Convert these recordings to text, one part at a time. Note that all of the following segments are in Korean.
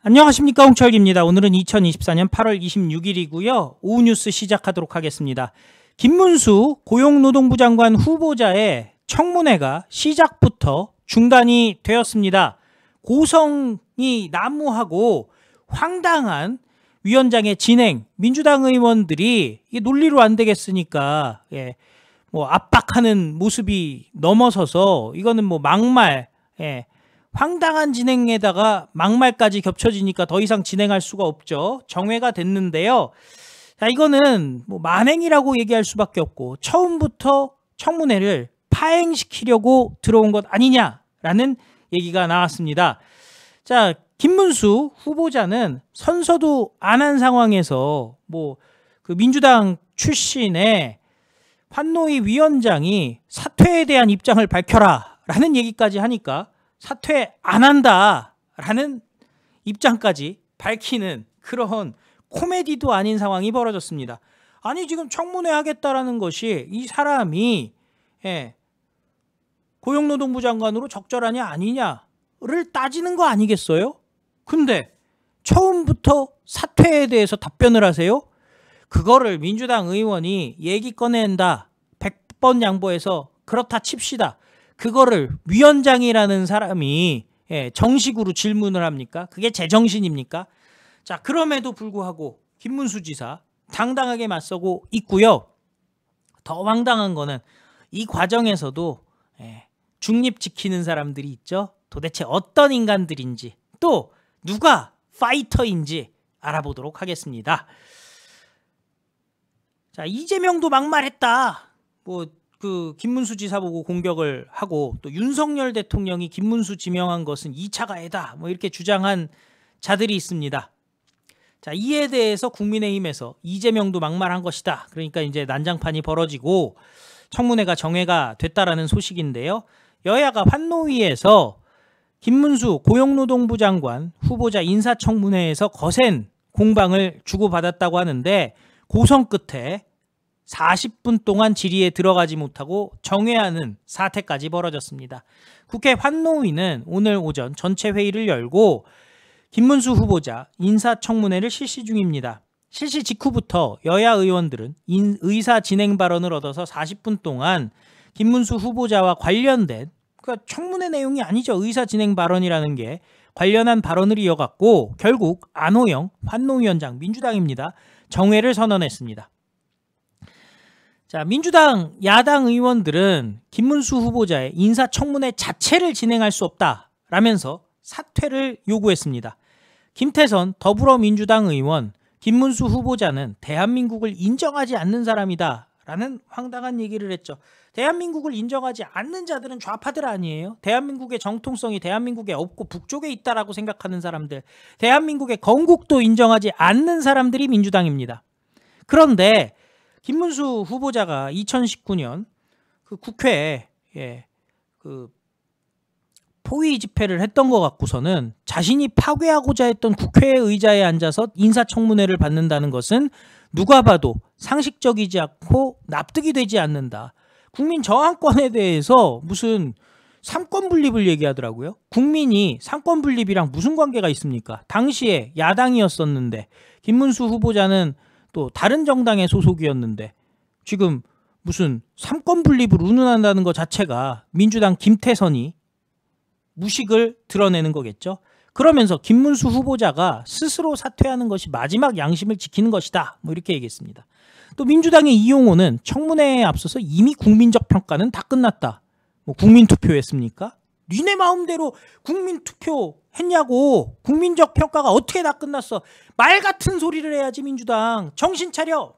안녕하십니까, 홍철기입니다. 오늘은 2024년 8월 26일이고요. 오후 뉴스 시작하도록 하겠습니다. 김문수 고용노동부 장관 후보자의 청문회가 시작부터 중단이 되었습니다. 고성이 난무하고 황당한 위원장의 진행, 민주당 의원들이 이게 논리로 안 되겠으니까 압박하는 모습이 넘어서서 이거는 막말, 황당한 진행에다가 막말까지 겹쳐지니까 더 이상 진행할 수가 없죠. 정회가 됐는데요. 자, 이거는 만행이라고 얘기할 수밖에 없고 처음부터 청문회를 파행시키려고 들어온 것 아니냐라는 얘기가 나왔습니다. 자, 김문수 후보자는 선서도 안 한 상황에서 그 민주당 출신의 환노위 위원장이 사퇴에 대한 입장을 밝혀라 라는 얘기까지 하니까 사퇴 안 한다라는 입장까지 밝히는 그런 코미디도 아닌 상황이 벌어졌습니다. 아니, 지금 청문회 하겠다라는 것이 이 사람이 고용노동부 장관으로 적절하냐 아니냐를 따지는 거 아니겠어요? 근데 처음부터 사퇴에 대해서 답변을 하세요? 그거를 민주당 의원이 얘기 꺼낸다 100번 양보해서 그렇다 칩시다. 그거를 위원장이라는 사람이 정식으로 질문을 합니까? 그게 제정신입니까? 자, 그럼에도 불구하고 김문수 지사 당당하게 맞서고 있고요. 더 황당한 거는 이 과정에서도 중립 지키는 사람들이 있죠. 도대체 어떤 인간들인지 또 누가 파이터인지 알아보도록 하겠습니다. 자, 이재명도 막말했다. 그 김문수 지사 보고 공격을 하고 또 윤석열 대통령이 김문수 지명한 것은 2차 가해다 이렇게 주장한 자들이 있습니다. 자, 이에 대해서 국민의힘에서 이재명도 막말한 것이다. 그러니까 이제 난장판이 벌어지고 청문회가 정회가 됐다라는 소식인데요. 여야가 환노위에서 김문수 고용노동부 장관 후보자 인사청문회에서 거센 공방을 주고받았다고 하는데 고성 끝에 40분 동안 질의에 들어가지 못하고 정회하는 사태까지 벌어졌습니다. 국회 환노위는 오늘 오전 전체 회의를 열고 김문수 후보자 인사청문회를 실시 중입니다. 실시 직후부터 여야 의원들은 의사 진행 발언을 얻어서 40분 동안 김문수 후보자와 관련된, 그러니까 청문회 내용이 아니죠. 의사 진행 발언이라는 게 관련한 발언을 이어갔고 결국 안호영 환노위원장 민주당입니다. 정회를 선언했습니다. 자, 민주당 야당 의원들은 김문수 후보자의 인사청문회 자체를 진행할 수 없다라면서 사퇴를 요구했습니다. 김태선 더불어민주당 의원, 김문수 후보자는 대한민국을 인정하지 않는 사람이다 라는 황당한 얘기를 했죠. 대한민국을 인정하지 않는 자들은 좌파들 아니에요? 대한민국의 정통성이 대한민국에 없고 북쪽에 있다라고 생각하는 사람들, 대한민국의 건국도 인정하지 않는 사람들이 민주당입니다. 그런데 김문수 후보자가 2019년 그 국회에 그 포위 집회를 했던 것 같고서는 자신이 파괴하고자 했던 국회 의자에 앉아서 인사청문회를 받는다는 것은 누가 봐도 상식적이지 않고 납득이 되지 않는다. 국민 저항권에 대해서 무슨 삼권 분립을 얘기하더라고요. 국민이 삼권 분립이랑 무슨 관계가 있습니까? 당시에 야당이었었는데 김문수 후보자는 또 다른 정당의 소속이었는데 지금 무슨 삼권 분립을 운운한다는 것 자체가 민주당 김태선이 무식을 드러내는 거겠죠. 그러면서 김문수 후보자가 스스로 사퇴하는 것이 마지막 양심을 지키는 것이다. 이렇게 얘기했습니다. 또 민주당의 이용호는 청문회에 앞서서 이미 국민적 평가는 다 끝났다. 국민투표했습니까? 니네 마음대로 국민투표 했냐고. 국민적 평가가 어떻게 다 끝났어. 말 같은 소리를 해야지 민주당. 정신 차려.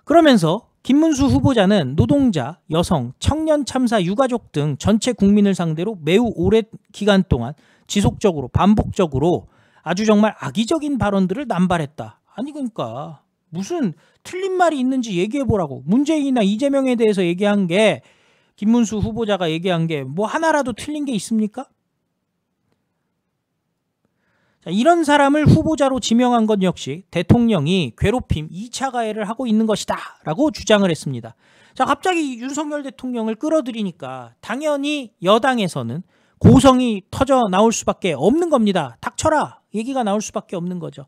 그러면서 김문수 후보자는 노동자, 여성, 청년 참사 유가족 등 전체 국민을 상대로 매우 오랜 기간 동안 지속적으로 반복적으로 아주 정말 악의적인 발언들을 남발했다. 아니 그러니까 무슨 틀린 말이 있는지 얘기해보라고. 문재인이나 이재명에 대해서 얘기한 게, 김문수 후보자가 얘기한 게 뭐 하나라도 틀린 게 있습니까? 자, 이런 사람을 후보자로 지명한 것 역시 대통령이 괴롭힘 2차 가해를 하고 있는 것이다 라고 주장을 했습니다. 자, 갑자기 윤석열 대통령을 끌어들이니까 당연히 여당에서는 고성이 터져 나올 수밖에 없는 겁니다. 닥쳐라 얘기가 나올 수밖에 없는 거죠.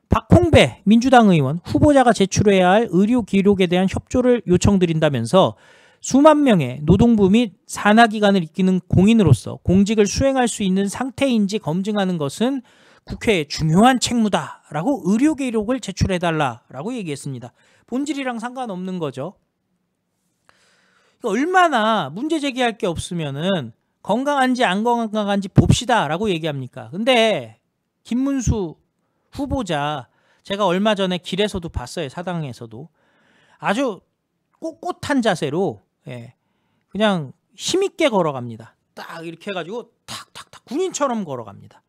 박홍배 민주당 의원 후보자가 제출해야 할 의료 기록에 대한 협조를 요청드린다면서 수만 명의 노동부 및 산하기관을 이끄는 공인으로서 공직을 수행할 수 있는 상태인지 검증하는 것은 국회의 중요한 책무다라고 의료 기록을 제출해달라라고 얘기했습니다. 본질이랑 상관없는 거죠. 얼마나 문제 제기할 게 없으면은 건강한지 안 건강한지 봅시다라고 얘기합니까? 근데 김문수 후보자 제가 얼마 전에 길에서도 봤어요. 사당에서도 아주 꼿꼿한 자세로 그냥 힘있게 걸어갑니다. 딱 이렇게 해가지고 탁탁탁 군인처럼 걸어갑니다.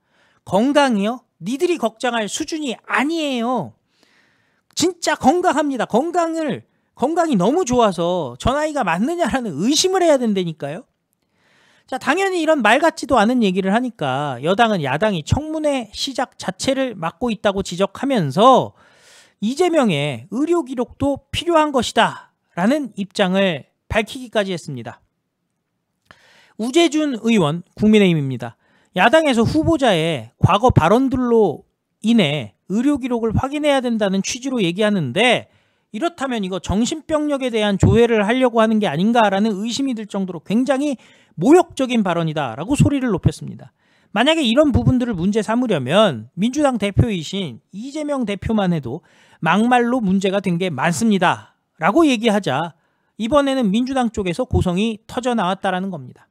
건강이요? 니들이 걱정할 수준이 아니에요. 진짜 건강합니다. 건강이 너무 좋아서 저 나이가 맞느냐라는 의심을 해야 된다니까요. 자, 당연히 이런 말 같지도 않은 얘기를 하니까 여당은 야당이 청문회 시작 자체를 막고 있다고 지적하면서 이재명의 의료 기록도 필요한 것이다 라는 입장을 밝히기까지 했습니다. 우재준 의원 국민의힘입니다. 야당에서 후보자의 과거 발언들로 인해 의료 기록을 확인해야 된다는 취지로 얘기하는데 이렇다면 이거 정신병력에 대한 조회를 하려고 하는 게 아닌가라는 의심이 들 정도로 굉장히 모욕적인 발언이다라고 소리를 높였습니다. 만약에 이런 부분들을 문제 삼으려면 민주당 대표이신 이재명 대표만 해도 막말로 문제가 된 게 많습니다 라고 얘기하자 이번에는 민주당 쪽에서 고성이 터져 나왔다라는 겁니다.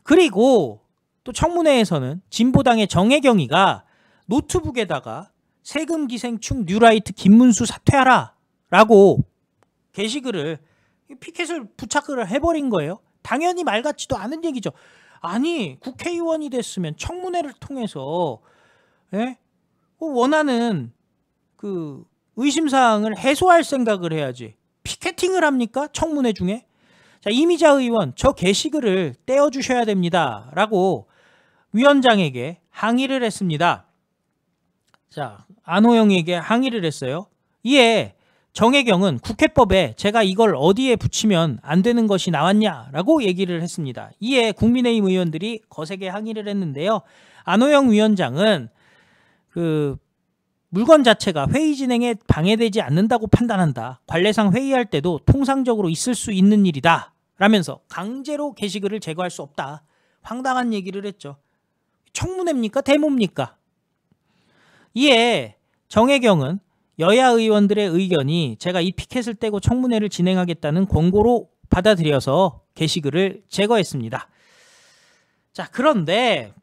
그리고 또 청문회에서는 진보당의 정혜경이가 노트북에다가 세금 기생충 뉴라이트 김문수 사퇴하라 라고 게시글을 피켓을 부착을 해버린 거예요. 당연히 말 같지도 않은 얘기죠. 아니 국회의원이 됐으면 청문회를 통해서 원하는 그 의심사항을 해소할 생각을 해야지 피켓팅을 합니까? 청문회 중에? 자, 이미자 의원 저 게시글을 떼어주셔야 됩니다 라고 위원장에게 항의를 했습니다. 자, 안호영에게 항의를 했어요. 이에 정혜경은 국회법에 제가 이걸 어디에 붙이면 안 되는 것이 나왔냐라고 얘기를 했습니다. 이에 국민의힘 의원들이 거세게 항의를 했는데요. 안호영 위원장은 그 물건 자체가 회의 진행에 방해되지 않는다고 판단한다. 관례상 회의할 때도 통상적으로 있을 수 있는 일이다. 라면서 강제로 게시글을 제거할 수 없다. 황당한 얘기를 했죠. 청문회입니까? 데모입니까? 이에 정혜경은 여야 의원들의 의견이 제가 이 피켓을 떼고 청문회를 진행하겠다는 권고로 받아들여서 게시글을 제거했습니다. 자, 그런데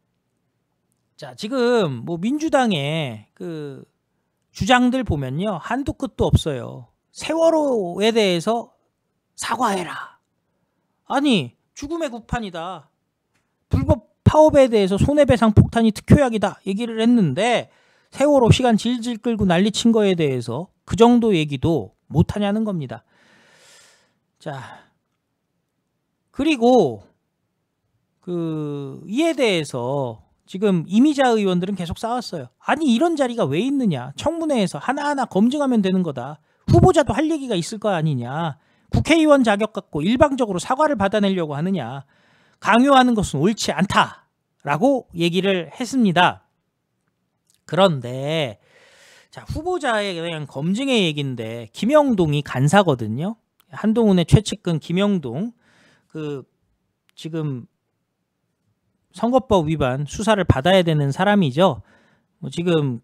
자, 지금 뭐 민주당의 그 주장들 보면요. 한두 끝도 없어요. 세월호에 대해서 사과해라. 아니, 죽음의 구판이다. 불법 파업에 대해서 손해배상 폭탄이 특효약이다. 얘기를 했는데 세월호 시간 질질 끌고 난리 친 거에 대해서 그 정도 얘기도 못하냐는 겁니다. 자, 그리고 이에 대해서 지금 이미자 의원들은 계속 싸웠어요. 아니 이런 자리가 왜 있느냐. 청문회에서 하나하나 검증하면 되는 거다. 후보자도 할 얘기가 있을 거 아니냐. 국회의원 자격 갖고 일방적으로 사과를 받아내려고 하느냐. 강요하는 것은 옳지 않다라고 얘기를 했습니다. 그런데 자, 후보자에 대한 검증의 얘기인데 김영동이 간사거든요. 한동훈의 최측근 김영동 지금 선거법 위반 수사를 받아야 되는 사람이죠. 지금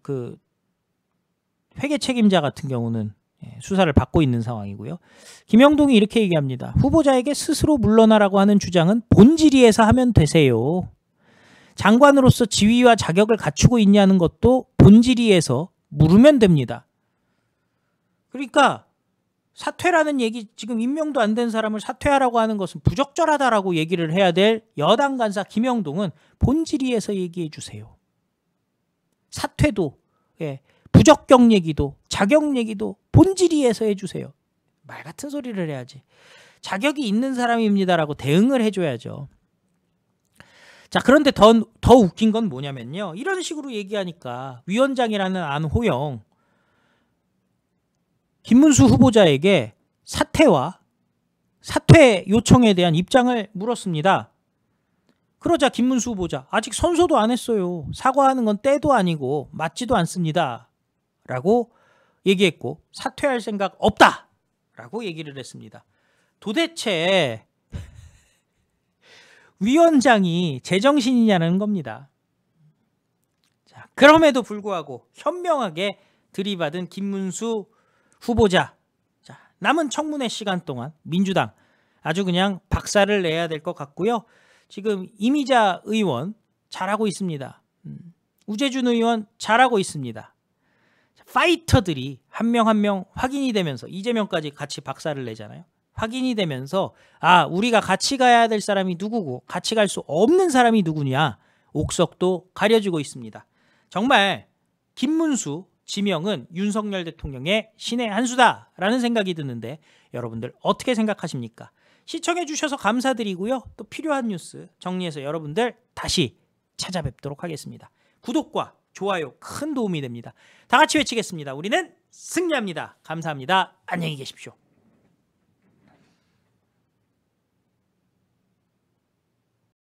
회계 책임자 같은 경우는 수사를 받고 있는 상황이고요. 김영동이 이렇게 얘기합니다. 후보자에게 스스로 물러나라고 하는 주장은 본질위에서 하면 되세요. 장관으로서 지위와 자격을 갖추고 있냐는 것도 본질위에서 물으면 됩니다. 그러니까 사퇴라는 얘기, 지금 임명도 안 된 사람을 사퇴하라고 하는 것은 부적절하다라고 얘기를 해야 될 여당 간사 김영동은 본질위에서 얘기해 주세요. 사퇴도 부적격 얘기도 자격 얘기도 본질위에서 해주세요. 말 같은 소리를 해야지. 자격이 있는 사람입니다라고 대응을 해줘야죠. 자, 그런데 더 웃긴 건 뭐냐면요. 이런 식으로 얘기하니까 위원장이라는 안호영 김문수 후보자에게 사퇴 요청에 대한 입장을 물었습니다. 그러자 김문수 후보자 아직 선서도 안 했어요. 사과하는 건 때도 아니고 맞지도 않습니다. 라고 얘기했고 사퇴할 생각 없다. 라고 얘기를 했습니다. 도대체 위원장이 제정신이냐는 겁니다. 자, 그럼에도 불구하고 현명하게 들이받은 김문수 후보자. 자, 남은 청문회 시간 동안 민주당 아주 그냥 박살을 내야 될 것 같고요. 지금 이미자 의원 잘하고 있습니다. 우재준 의원 잘하고 있습니다. 파이터들이 한 명 한 명 확인이 되면서 이재명까지 같이 박살을 내잖아요. 확인이 되면서 우리가 같이 가야 될 사람이 누구고 같이 갈 수 없는 사람이 누구냐 옥석도 가려지고 있습니다. 정말 김문수 지명은 윤석열 대통령의 신의 한 수다라는 생각이 드는데 여러분들 어떻게 생각하십니까? 시청해 주셔서 감사드리고요. 또 필요한 뉴스 정리해서 여러분들 다시 찾아뵙도록 하겠습니다. 구독과 좋아요 큰 도움이 됩니다. 다 같이 외치겠습니다. 우리는 승리합니다. 감사합니다. 안녕히 계십시오.